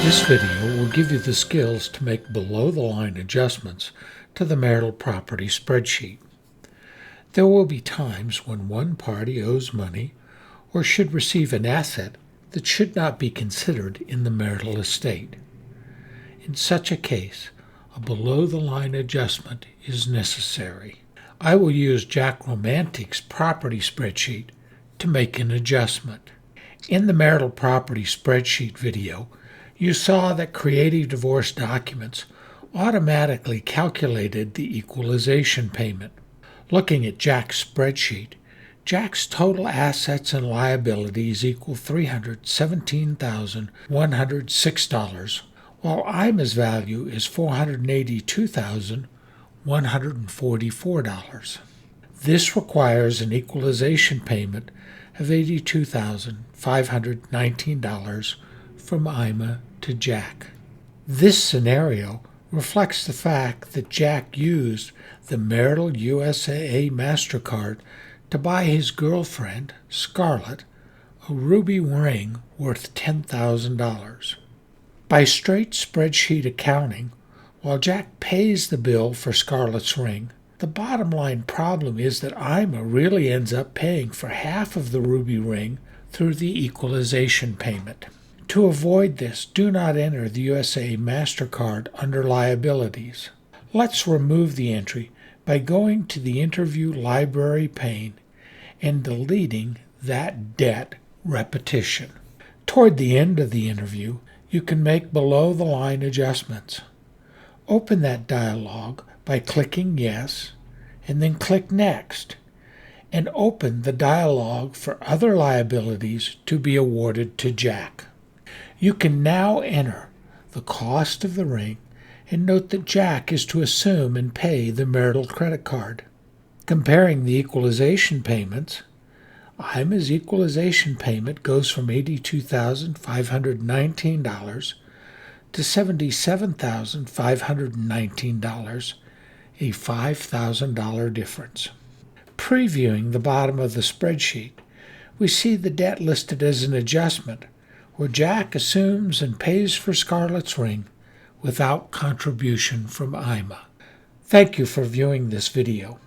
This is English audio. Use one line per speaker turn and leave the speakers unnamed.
This video will give you the skills to make below-the-line adjustments to the marital property spreadsheet. There will be times when one party owes money or should receive an asset that should not be considered in the marital estate. In such a case, a below-the-line adjustment is necessary. I will use Jack Romantic's property spreadsheet to make an adjustment. In the marital property spreadsheet video, you saw that Creative Divorce Documents automatically calculated the equalization payment. Looking at Jack's spreadsheet, Jack's total assets and liabilities equal $317,106, while Ima's value is $482,144. This requires an equalization payment of $82,519 from Ima to Jack. This scenario reflects the fact that Jack used the marital USAA MasterCard to buy his girlfriend, Scarlett, a ruby ring worth $10,000. By straight spreadsheet accounting, while Jack pays the bill for Scarlett's ring, the bottom line problem is that Ima really ends up paying for half of the ruby ring through the equalization payment. To avoid this, do not enter the USA MasterCard under Liabilities. Let's remove the entry by going to the Interview Library pane and deleting that debt repetition. Toward the end of the interview, you can make below-the-line adjustments. Open that dialog by clicking Yes, and then click Next, and open the dialog for other liabilities to be awarded to Jack. You can now enter the cost of the ring and note that Jack is to assume and pay the marital credit card. Comparing the equalization payments, Ima's equalization payment goes from $82,519 to $77,519, a $5,000 difference. Previewing the bottom of the spreadsheet, we see the debt listed as an adjustment, where Jack assumes and pays for Scarlett's ring without contribution from Ima. Thank you for viewing this video.